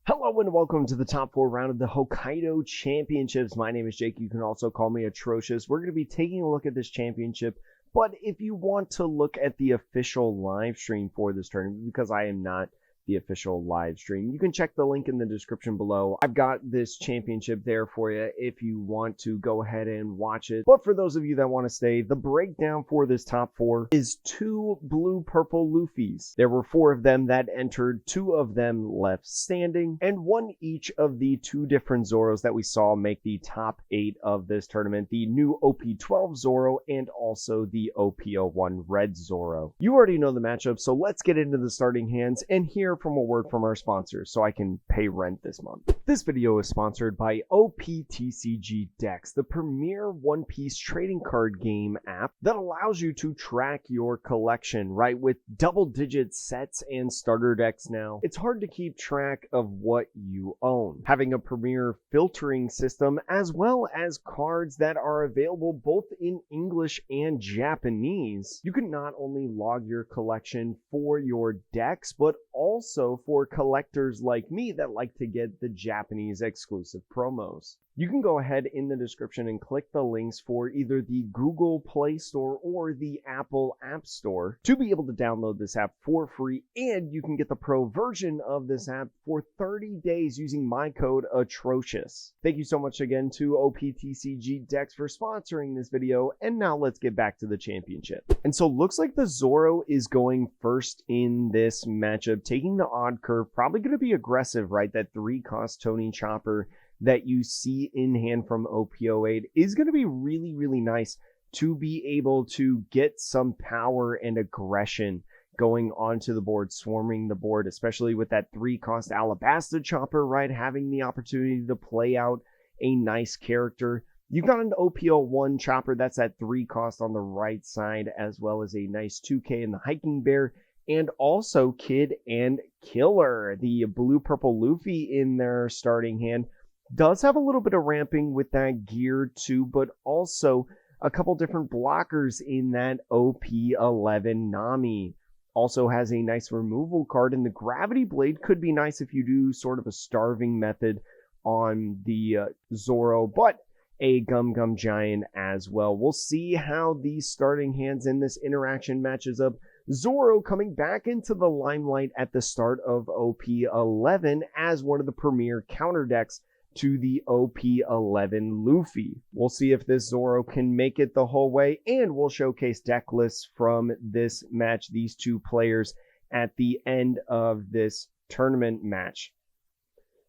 Hello and welcome to the top 4 round of the Hokkaido Championships. My name is Jake. You can also call me Atrocious. We're going to be taking a look at this championship, but if you want to look at the official live stream for this tournament, because I am not the official live stream, you can check the link in the description below. I've got this championship there for you if you want to go ahead and watch it. But for those of you that want to stay, the breakdown for this top 4 is 2 blue-purple Luffys. There were 4 of them that entered, 2 of them left standing, and 1 each of the 2 different Zoros that we saw make the top 8 of this tournament, the new OP12 Zoro and also the OP01 Red Zoro. You already know the matchup, so let's get into the starting hands and hear from a word from our sponsors so I can pay rent this month. This video is sponsored by OP12 Decks, the premier One Piece trading card game app that allows you to track your collection, right? With double-digit sets and starter decks now, it's hard to keep track of what you own. Having a premier filtering system as well as cards that are available both in English and Japanese, you can not only log your collection for your decks, but also for collectors like me that like to get the Japanese exclusive promos. You can go ahead in the description and click the links for either the Google Play Store or the Apple App Store to be able to download this app for free, and you can get the pro version of this app for 30 days using my code Atrocious. Thank you so much again to OP12 Decks for sponsoring this video, and now let's get back to the championship. And so looks like the Zoro is going first in this matchup, taking the odd curve, probably going to be aggressive, right? That 3-cost Tony Chopper that you see in hand from OP08 is going to be really nice to be able to get some power and aggression going onto the board, swarming the board, especially with that 3-cost Alabasta Chopper, right? Having the opportunity to play out a nice character. You've got an OP01 Chopper, that's at 3-cost on the right side, as well as a nice 2K in the Hiking Bear, and also Kid and Killer, the blue-purple Luffy in their starting hand. Does have a little bit of ramping with that gear too, but also a couple different blockers in that OP11 Nami. Also has a nice removal card, and the Gravity Blade could be nice if you do sort of a starving method on the Zoro, but a Gum Gum Giant as well. We'll see how these starting hands in this interaction matches up. Zoro coming back into the limelight at the start of OP11 as one of the premier counter decks to the OP11 Luffy. We'll see if this Zoro can make it the whole way, and we'll showcase deck lists from this match, these 2 players, at the end of this tournament match.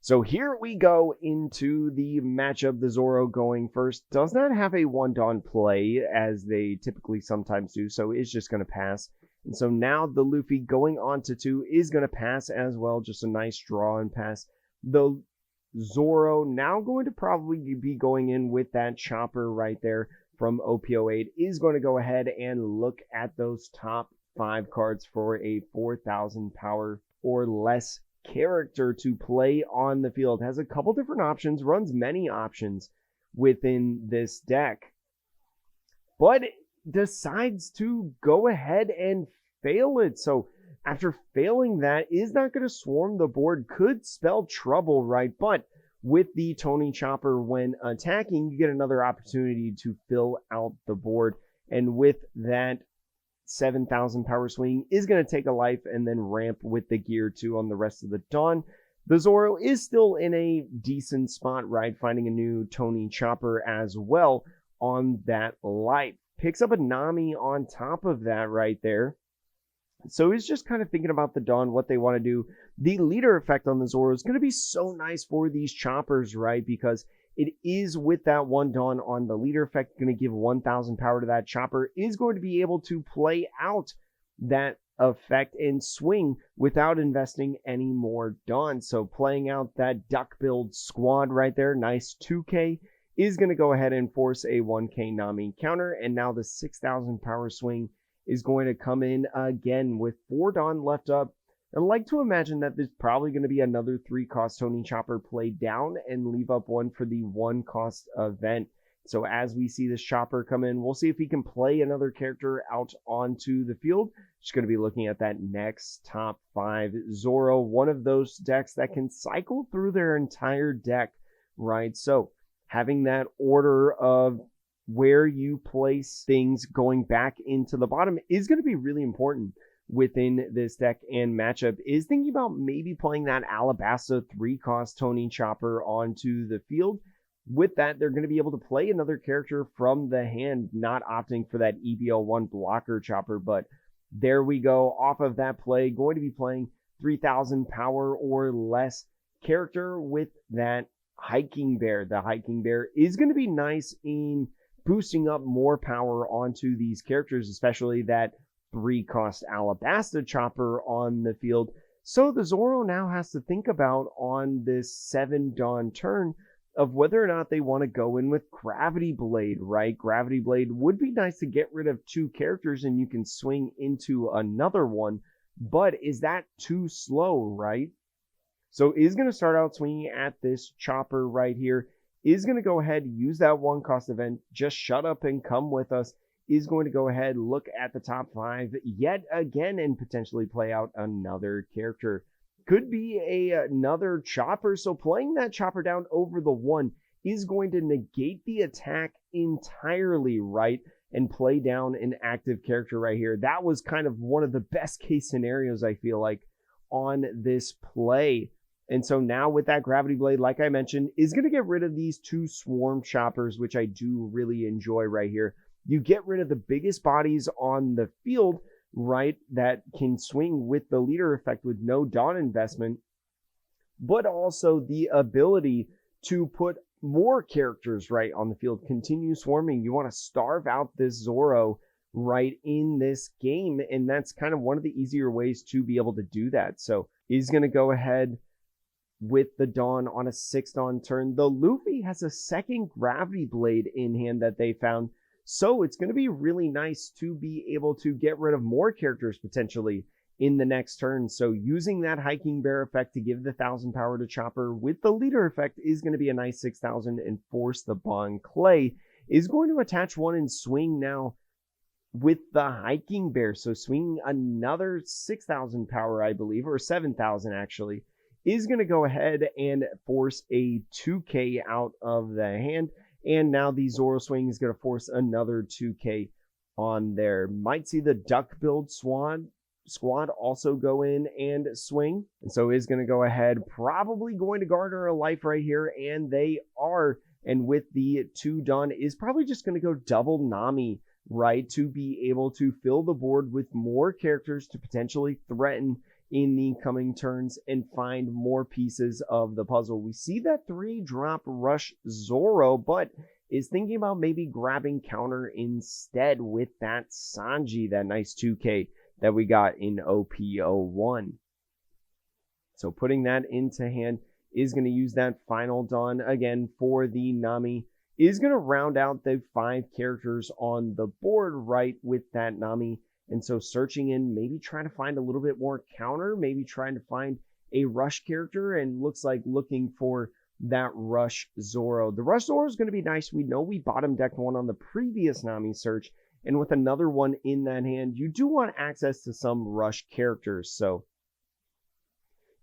So here we go into the matchup. The Zoro going first does not have a 1-Dawn play as they typically sometimes do, so it's just going to pass. And so now the Luffy going on to 2 is going to pass as well, just a nice draw and pass. The Zoro now going to probably be going in with that Chopper right there from OP08 is going to go ahead and look at those top 5 cards for a 4,000 power or less character to play on the field. Has a couple different options, runs many options within this deck, but decides to go ahead and fail it. So after failing that, is not going to swarm the board, could spell trouble, right? But with the Tony Chopper, when attacking, you get another opportunity to fill out the board. And with that 7,000 power swing is going to take a life and then ramp with the gear 2 on the rest of the Dawn. The Zoro is still in a decent spot, right? Finding a new Tony Chopper as well on that life. Picks up a Nami on top of that right there. So he's just kind of thinking about the Dawn, what they want to do. The leader effect on the Zoro is going to be so nice for these Choppers, right? Because it is with that 1 Dawn on the leader effect, going to give 1,000 power to that Chopper, is going to be able to play out that effect and swing without investing any more Dawn. So playing out that duck build squad right there, nice 2K, is going to go ahead and force a 1K Nami counter. And now the 6,000 power swing is going to come in again with 4 Dawn left up. I'd like to imagine that there's probably going to be another 3-cost Tony Chopper played down and leave up 1 for the 1-cost event. So as we see this Chopper come in, we'll see if he can play another character out onto the field. Just going to be looking at that next top 5. Zoro, one of those decks that can cycle through their entire deck, right? So having that order of where you place things going back into the bottom is going to be really important within this deck and matchup. Is thinking about maybe playing that Alabasta 3-cost Tony Chopper onto the field. With that, they're going to be able to play another character from the hand, not opting for that EBL1 blocker chopper. But there we go. Off of that play, going to be playing 3,000 power or less character with that Hiking Bear. The Hiking Bear is going to be nice in boosting up more power onto these characters, especially that 3-cost Alabasta chopper on the field. So the Zoro now has to think about on this 7 Dawn turn of whether or not they want to go in with Gravity Blade, right? Gravity Blade would be nice to get rid of 2 characters and you can swing into another one, but is that too slow, right? So is going to start out swinging at this chopper right here, is going to go ahead, use that 1-cost event, just shut up and come with us, is going to go ahead, look at the top 5 yet again and potentially play out another character. Could be another chopper, so playing that chopper down over the 1 is going to negate the attack entirely, right? And play down an active character right here. That was kind of one of the best case scenarios, I feel like, on this play. And so now with that Gravity Blade, like I mentioned, is going to get rid of these 2 Swarm Choppers, which I do really enjoy right here. You get rid of the biggest bodies on the field, right, that can swing with the leader effect with no Dawn investment, but also the ability to put more characters right on the field, continue swarming. You want to starve out this Zoro right in this game, and that's kind of one of the easier ways to be able to do that. So he's going to go ahead with the Dawn on a 6th Dawn turn. The Luffy has a 2nd Gravity Blade in hand that they found. So it's going to be really nice to be able to get rid of more characters potentially in the next turn. So using that Hiking Bear effect to give the 1,000 power to Chopper with the leader effect is going to be a nice 6,000 and force the Bon Clay. Is going to attach 1 and swing now with the Hiking Bear. So swinging another 6,000 power, I believe, or 7,000 actually, is going to go ahead and force a 2K out of the hand. And now the Zoro swing is going to force another 2K on there. Might see the duck build squad also go in and swing. And so is going to go ahead, probably going to garner a life right here. And they are. And with the 2 Dawn is probably just going to go double Nami, right? To be able to fill the board with more characters to potentially threaten in the coming turns and find more pieces of the puzzle. We see that 3-drop rush Zoro, but is thinking about maybe grabbing counter instead with that Sanji, that nice 2K that we got in OP01. So putting that into hand, is going to use that final Dawn again for the Nami. Is going to round out the 5 characters on the board, right, with that Nami. And so searching in, maybe trying to find a little bit more counter, maybe trying to find a rush character, and looks like looking for that rush Zoro. The rush Zoro is going to be nice. We know we bottom decked 1 on the previous Nami search, and with another one in that hand, you do want access to some rush characters. So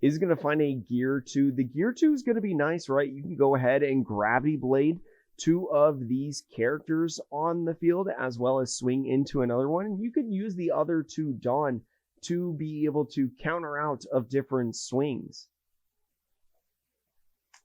is going to find a Gear 2. The Gear 2 is going to be nice, right? You can go ahead and Gravity Blade 2 of these characters on the field, as well as swing into another one. You could use the other 2 Dawn to be able to counter out of different swings.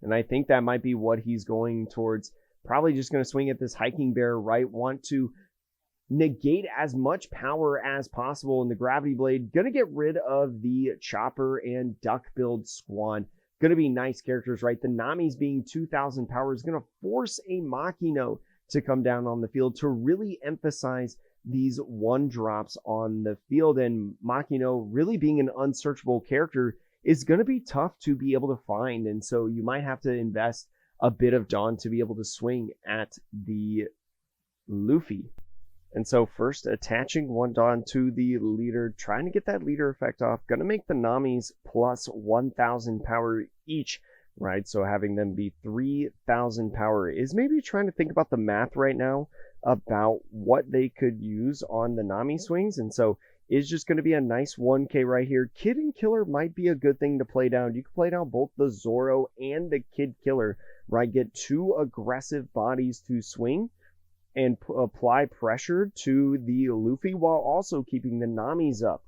And I think that might be what he's going towards. Probably just going to swing at this Hiking Bear, right? Want to negate as much power as possible in the Gravity Blade. Going to get rid of the Chopper and Duck build squad. Going to be nice characters, right? The Nami's being 2,000 power is going to force a Makino to come down on the field to really emphasize these 1-drops on the field. And Makino really being an unsearchable character is going to be tough to be able to find. And so you might have to invest a bit of Dawn to be able to swing at the Luffy. And so first attaching 1 Dawn to the leader, trying to get that leader effect off. Going to make the Namis plus 1,000 power each, right? So having them be 3,000 power is maybe trying to think about the math right now about what they could use on the Nami swings. And so is just going to be a nice 1K right here. Kid and Killer might be a good thing to play down. You can play down both the Zoro and the Kid Killer, right? Get two aggressive bodies to swing and apply pressure to the Luffy while also keeping the Namis up.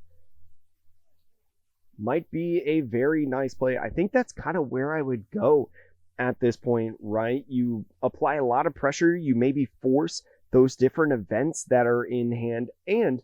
Might be a very nice play. I think that's kind of where I would go at this point, right? You apply a lot of pressure. You maybe force those different events that are in hand. And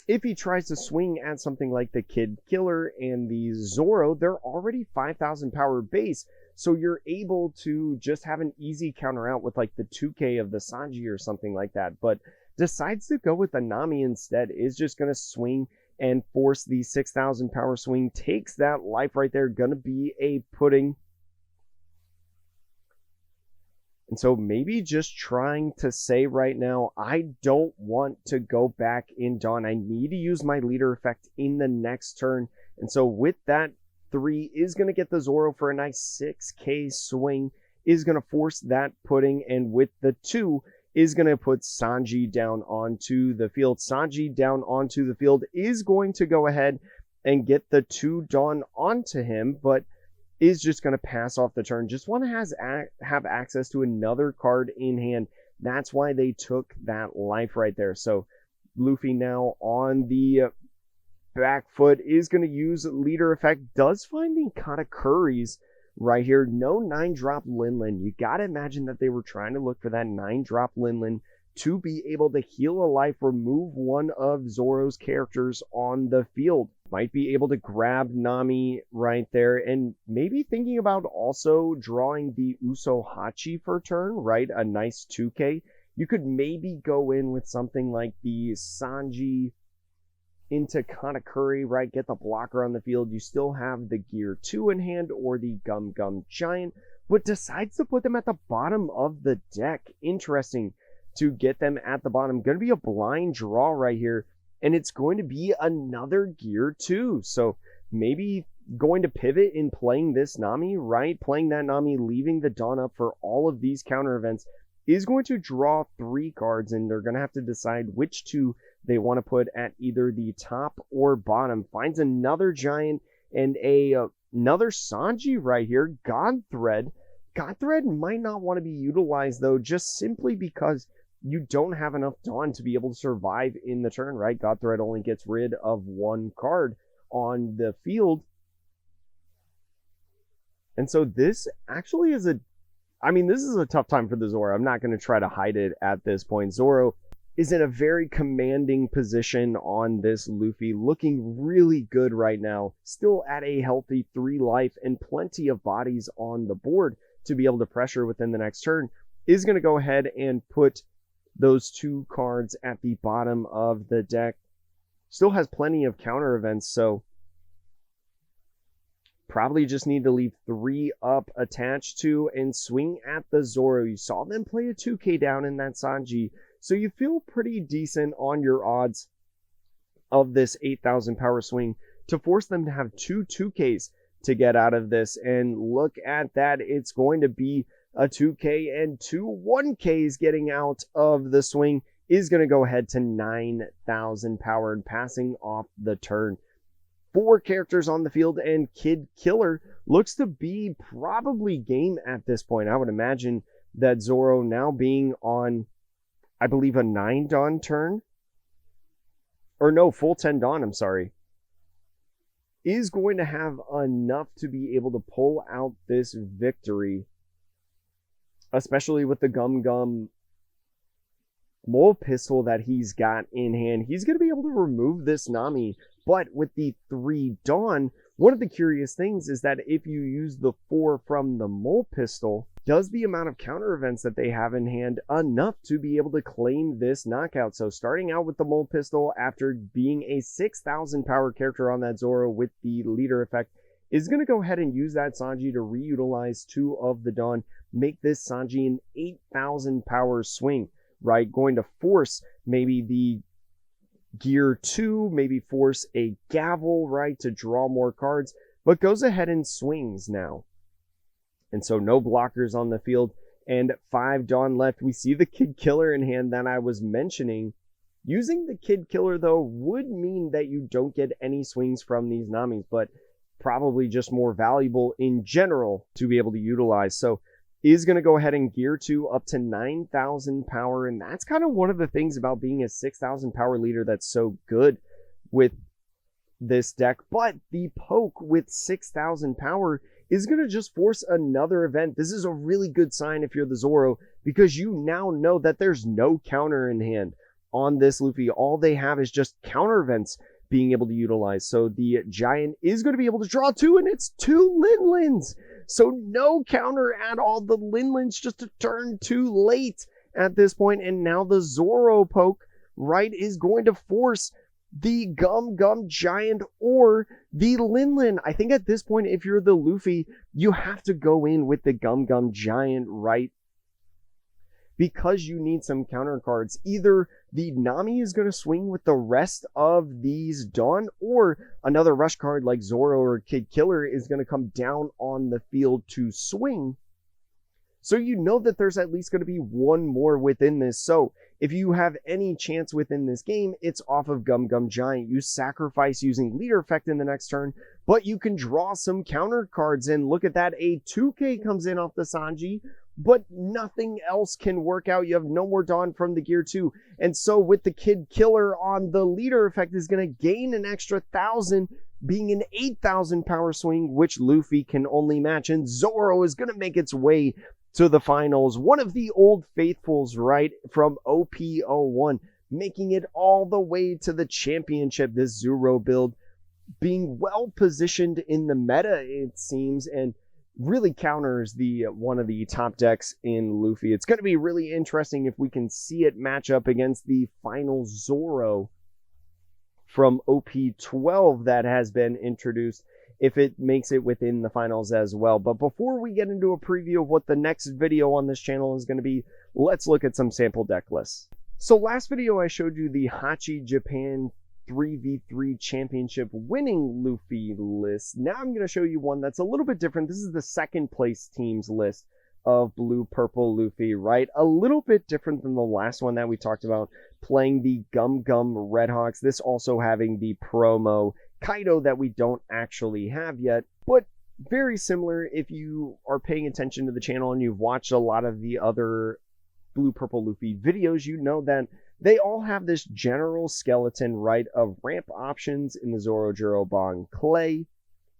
if he tries to swing at something like the Kid Killer and the Zoro, they're already 5,000 power base. So you're able to just have an easy counter out with like the 2K of the Sanji or something like that. But decides to go with the Nami instead, is just going to swing and force the 6,000 power swing. Takes that life right there. Going to be a pudding. And so maybe just trying to say right now, I don't want to go back in Dawn. I need to use my leader effect in the next turn. And so with that, 3 is going to get the Zoro for a nice 6K swing, is going to force that pudding. And with the 2 is going to put Sanji down onto the field. Sanji down onto the field is going to go ahead and get the 2 Dawn onto him, but is just going to pass off the turn. Just want to have access to another card in hand. That's why they took that life right there. So Luffy now on the back foot is going to use leader effect. Does find the Katakuri's right here. No 9-drop Linlin. You got to imagine that they were trying to look for that 9-drop Linlin to be able to heal a life, remove one of Zoro's characters on the field. Might be able to grab Nami right there, and maybe thinking about also drawing the Usohachi for turn, right? A nice 2K. You could maybe go in with something like the Sanji into Katakuri, right? Get the blocker on the field. You still have the Gear 2 in hand or the Gum Gum Giant, but decides to put them at the bottom of the deck. Interesting to get them at the bottom. Going to be a blind draw right here, and it's going to be another Gear 2. So maybe going to pivot in playing this Nami, right? Playing that Nami, leaving the Dawn up for all of these counter events, is going to draw 3 cards, and they're going to have to decide which 2 they want to put at either the top or bottom. Finds another Giant and another Sanji right here. God Thread. God Thread might not want to be utilized, though, just simply because you don't have enough Dawn to be able to survive in the turn, right? God Thread only gets rid of 1 card on the field. And so this actually is this is a tough time for the Zoro. I'm not going to try to hide it at this point. Zoro is in a very commanding position on this Luffy, looking really good right now. Still at a healthy 3 life and plenty of bodies on the board to be able to pressure within the next turn. Is going to go ahead and put those 2 cards at the bottom of the deck. Still has plenty of counter events, so probably just need to leave 3 up attached to and swing at the Zoro. You saw them play a 2K down in that Sanji, so you feel pretty decent on your odds of this 8,000 power swing to force them to have 2 2Ks to get out of this. And look at that, it's going to be a 2K and 2 1Ks getting out of the swing. Is going to go ahead to 9,000 power and passing off the turn. 4 characters on the field, and Kid Killer looks to be probably game at this point. I would imagine that Zoro now being on, I believe, a 9 Dawn turn, or no, full 10 Dawn, I'm sorry, is going to have enough to be able to pull out this victory, especially with the Gum Gum Mole Pistol that he's got in hand. He's going to be able to remove this Nami, but with the 3 Dawn, one of the curious things is that if you use the 4 from the Mole Pistol, does the amount of counter events that they have in hand enough to be able to claim this knockout? So starting out with the Mole Pistol after being a 6,000 power character on that Zoro with the leader effect, is going to go ahead and use that Sanji to reutilize 2 of the Dawn, make this Sanji an 8,000 power swing, right? Going to force maybe the Gear 2, maybe force a Gavel, right, to draw more cards, but goes ahead and swings now. And so no blockers on the field, and 5 Dawn left. We see the Kid Killer in hand that I was mentioning Using the Kid Killer, though, would mean that you don't get any swings from these Namis, but probably just more valuable in general to be able to utilize. So is going to go ahead and gear 2 up to 9,000 power, and that's kind of one of the things about being a 6,000 power leader that's so good with this deck. But the poke with 6,000 power is going to just force another event. This is a really good sign if you're the Zoro, because you now know that there's no counter in hand on this Luffy. All they have is just counter events being able to utilize. So the Giant is going to be able to draw 2, and it's 2 Linlins. So no counter at all. The Linlins just a turn too late at this point, and now the Zoro poke, right, is going to force the Gum Gum Giant or the Linlin. I think at this point, if you're the Luffy, you have to go in with the Gum Gum Giant, right? Because you need some counter cards. Either the Nami is going to swing with the rest of these Dawn, or another rush card like Zoro or Kid Killer is going to come down on the field to swing. So you know that there's at least going to be one more within this. So if you have any chance within this game, it's off of Gum Gum Giant. You sacrifice using leader effect in the next turn, but you can draw some counter cards. And look at that, a 2K comes in off the Sanji, but nothing else can work out. You have no more Dawn from the gear 2. And so with the Kid Killer on, the leader effect is going to gain an extra 1,000, being an 8,000 power swing, which Luffy can only match. And Zoro is going to make its way to the finals. One of the old faithfuls, right, from OP01, making it all the way to the championship. This Zoro build being well positioned in the meta, it seems, and really counters the one of the top decks in Luffy. It's going to be really interesting if we can see it match up against the final Zoro from OP12 that has been introduced, if it makes it within the finals as well. But before we get into a preview of what the next video on this channel is going to be, let's look at some sample deck lists. So last video I showed you the Hachi Japan 3v3 championship winning Luffy list. Now I'm going to show you one that's a little bit different. This is the second place team's list of blue purple Luffy, right? A little bit different than the last one that we talked about, playing the Gum Gum Redhawks. This also having the promo Kaido that we don't actually have yet, but very similar. If you are paying attention to the channel and you've watched a lot of the other blue purple Luffy videos, you know that they all have this general skeleton, right, of ramp options in the Zoro Bong Clay,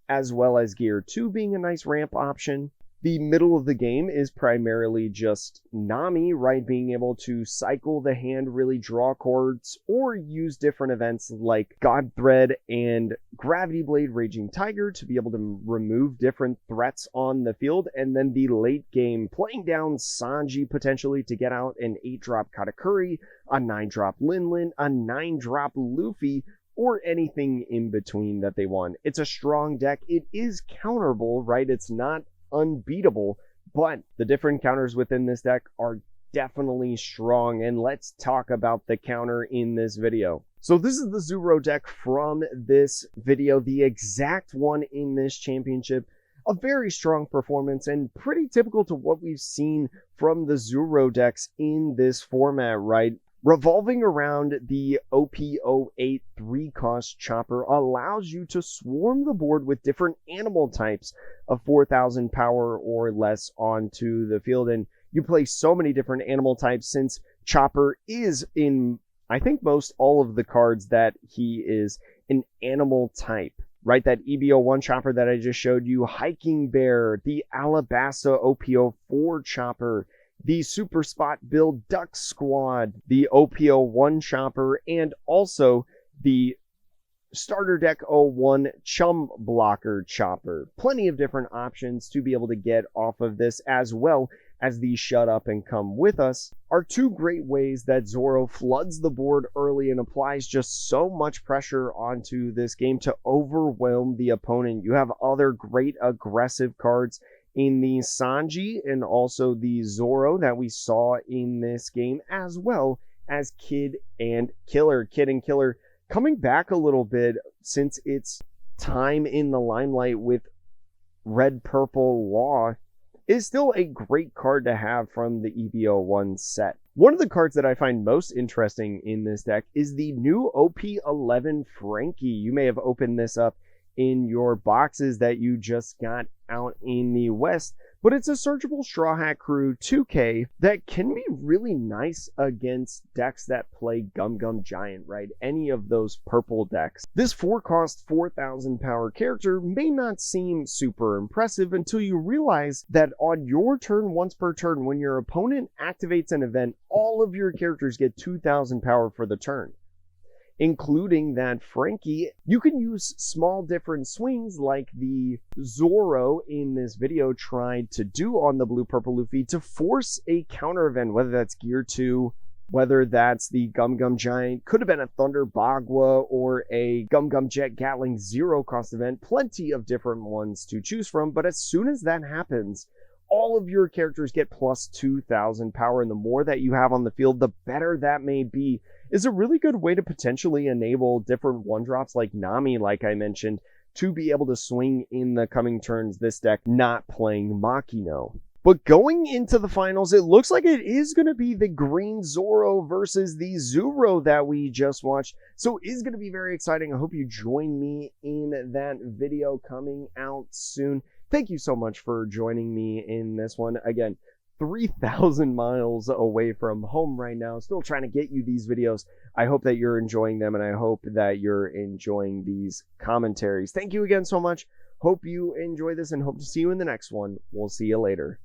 as well as gear 2 being a nice ramp option. The middle of the game is primarily just Nami, right, being able to cycle the hand, really draw cards, or use different events like God Thread and Gravity Blade Raging Tiger to be able to remove different threats on the field. And then the late game, playing down Sanji potentially to get out an 8-drop Katakuri, a 9-drop Linlin, a 9-drop Luffy, or anything in between that they want. It's a strong deck. It is counterable, right? It's not unbeatable, but the different counters within this deck are definitely strong, and let's talk about the counter in this video. So this is the Zoro deck from this video, the exact one in this championship. A very strong performance and pretty typical to what we've seen from the Zoro decks in this format, right? Revolving around the OP08 3-cost chopper allows you to swarm the board with different animal types of 4,000 power or less onto the field. And you play so many different animal types, since Chopper is in, I think, most all of the cards that he is an animal type, right? That EB01 Chopper that I just showed you, Hiking Bear, the Alabasta OP04 Chopper, the Super Spot build Duck Squad, the OP01 Chopper, and also the Starter Deck 01 Chum Blocker Chopper. Plenty of different options to be able to get off of this, as well as the Shut Up and Come With Us, are two great ways that Zoro floods the board early and applies just so much pressure onto this game to overwhelm the opponent. You have other great aggressive cards in the Sanji and also the Zoro that we saw in this game, as well as Kid and Killer. Kid and Killer coming back a little bit since its time in the limelight with Red Purple Law, is still a great card to have from the EB01 set. One of the cards that I find most interesting in this deck is the new OP11 Frankie. You may have opened this up in your boxes that you just got out in the West, but it's a searchable Straw Hat Crew 2K that can be really nice against decks that play Gum Gum Giant, right? Any of those purple decks. This 4-cost, 4,000 power character may not seem super impressive until you realize that on your turn, once per turn, when your opponent activates an event, all of your characters get 2,000 power for the turn, including that Frankie. You can use small different swings like the Zoro in this video tried to do on the blue-purple Luffy to force a counter event, whether that's Gear 2, whether that's the Gum Gum Giant, could have been a Thunder Bagua or a Gum Gum Jet Gatling 0-cost event, plenty of different ones to choose from. But as soon as that happens, all of your characters get plus 2,000 power, and the more that you have on the field, the better that may be. Is a really good way to potentially enable different one-drops like Nami, like I mentioned, to be able to swing in the coming turns, this deck not playing Makino. But going into the finals, it looks like it is going to be the green Zoro versus the Zoro that we just watched. So it is going to be very exciting. I hope you join me in that video coming out soon. Thank you so much for joining me in this one. Again, 3,000 miles away from home right now, still trying to get you these videos. I hope that you're enjoying them, and I hope that you're enjoying these commentaries. Thank you again so much. Hope you enjoy this, and hope to see you in the next one. We'll see you later.